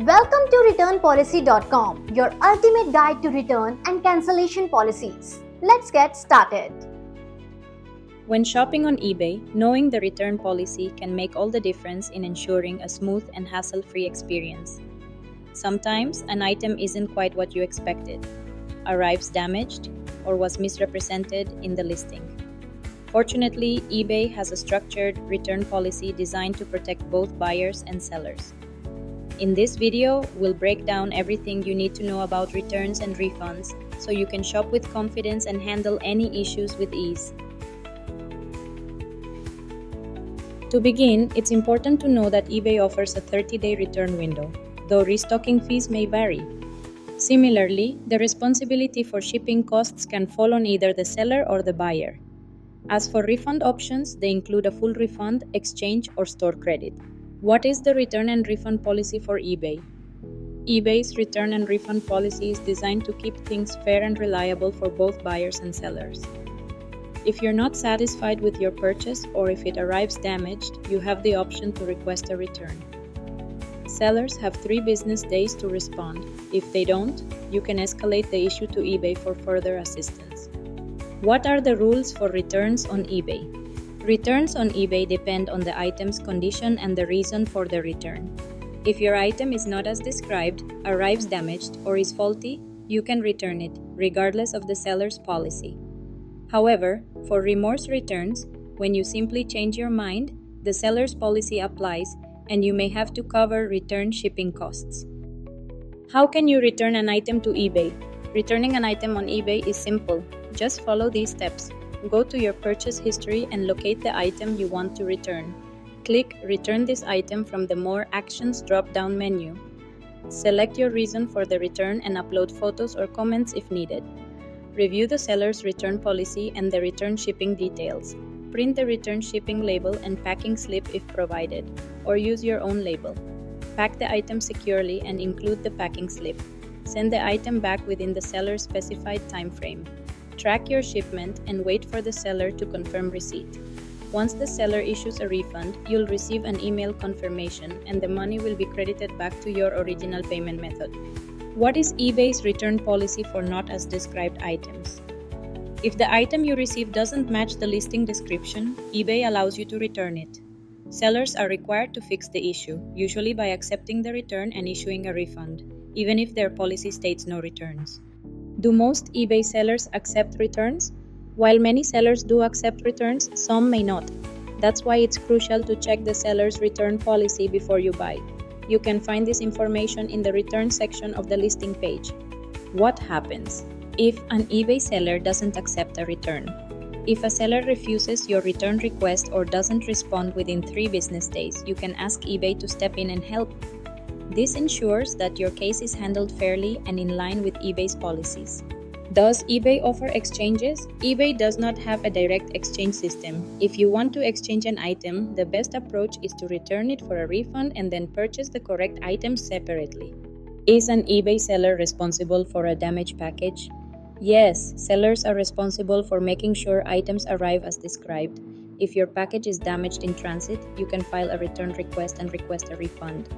Welcome to returnpolicy.com, your ultimate guide to return and cancellation policies. Let's get started. When shopping on eBay, knowing the return policy can make all the difference in ensuring a smooth and hassle-free experience. Sometimes an item isn't quite what you expected, arrives damaged, or was misrepresented in the listing. Fortunately, eBay has a structured return policy designed to protect both buyers and sellers. In this video, we'll break down everything you need to know about returns and refunds so you can shop with confidence and handle any issues with ease. To begin, it's important to know that eBay offers a 30-day return window, though restocking fees may vary. Similarly, the responsibility for shipping costs can fall on either the seller or the buyer. As for refund options, they include a full refund, exchange, or store credit. What is the return and refund policy for eBay? eBay's return and refund policy is designed to keep things fair and reliable for both buyers and sellers. If you're not satisfied with your purchase or if it arrives damaged, you have the option to request a return. Sellers have 3 business days to respond. If they don't, you can escalate the issue to eBay for further assistance. What are the rules for returns on eBay? Returns on eBay depend on the item's condition and the reason for the return. If your item is not as described, arrives damaged, or is faulty, you can return it, regardless of the seller's policy. However, for remorse returns, when you simply change your mind, the seller's policy applies and you may have to cover return shipping costs. How can you return an item to eBay? Returning an item on eBay is simple. Just follow these steps. Go to your purchase history and locate the item you want to return. Click Return this item from the More Actions drop-down menu. Select your reason for the return and upload photos or comments if needed. Review the seller's return policy and the return shipping details. Print the return shipping label and packing slip if provided, or use your own label. Pack the item securely and include the packing slip. Send the item back within the seller's specified time frame. Track your shipment and wait for the seller to confirm receipt. Once the seller issues a refund, you'll receive an email confirmation and the money will be credited back to your original payment method. What is eBay's return policy for not as described items? If the item you receive doesn't match the listing description, eBay allows you to return it. Sellers are required to fix the issue, usually by accepting the return and issuing a refund, even if their policy states no returns. Do most eBay sellers accept returns? While many sellers do accept returns, some may not. That's why it's crucial to check the seller's return policy before you buy. You can find this information in the return section of the listing page. What happens if an eBay seller doesn't accept a return? If a seller refuses your return request or doesn't respond within 3 business days, you can ask eBay to step in and help. This ensures that your case is handled fairly and in line with eBay's policies. Does eBay offer exchanges? eBay does not have a direct exchange system. If you want to exchange an item, the best approach is to return it for a refund and then purchase the correct item separately. Is an eBay seller responsible for a damaged package? Yes, sellers are responsible for making sure items arrive as described. If your package is damaged in transit, you can file a return request and request a refund.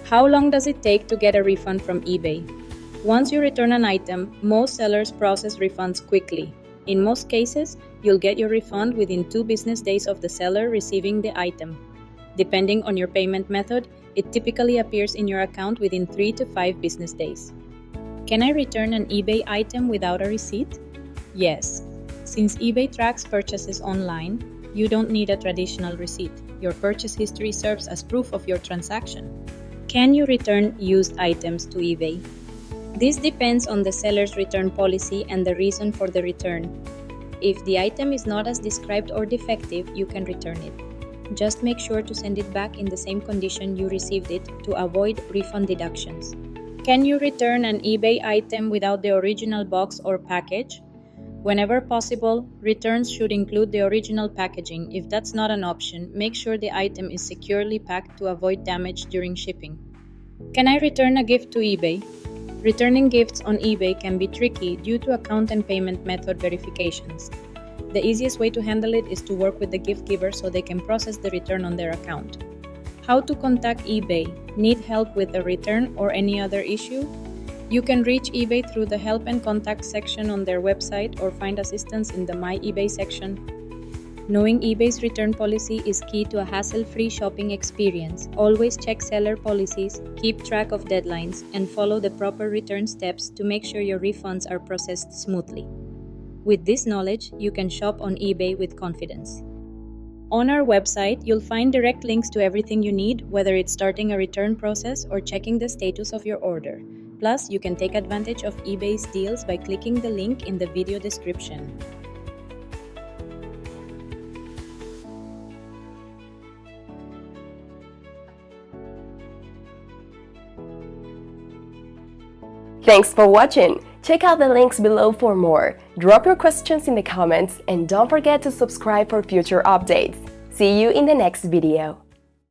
How long does it take to get a refund from eBay? Once you return an item, most sellers process refunds quickly. In most cases, you'll get your refund within 2 business days of the seller receiving the item. Depending on your payment method, it typically appears in your account within 3 to 5 business days. Can I return an eBay item without a receipt? Yes. Since eBay tracks purchases online, you don't need a traditional receipt. Your purchase history serves as proof of your transaction. Can you return used items to eBay? This depends on the seller's return policy and the reason for the return. If the item is not as described or defective, you can return it. Just make sure to send it back in the same condition you received it to avoid refund deductions. Can you return an eBay item without the original box or package? Whenever possible, returns should include the original packaging. If that's not an option, make sure the item is securely packed to avoid damage during shipping. Can I return a gift to eBay? Returning gifts on eBay can be tricky due to account and payment method verifications. The easiest way to handle it is to work with the gift giver so they can process the return on their account. How to contact eBay? Need help with a return or any other issue? You can reach eBay through the Help and Contact section on their website or find assistance in the My eBay section. Knowing eBay's return policy is key to a hassle-free shopping experience. Always check seller policies, keep track of deadlines, and follow the proper return steps to make sure your refunds are processed smoothly. With this knowledge, you can shop on eBay with confidence. On our website, you'll find direct links to everything you need, whether it's starting a return process or checking the status of your order. Plus, you can take advantage of eBay's deals by clicking the link in the video description. Thanks for watching! Check out the links below for more. Drop your questions in the comments and don't forget to subscribe for future updates. See you in the next video.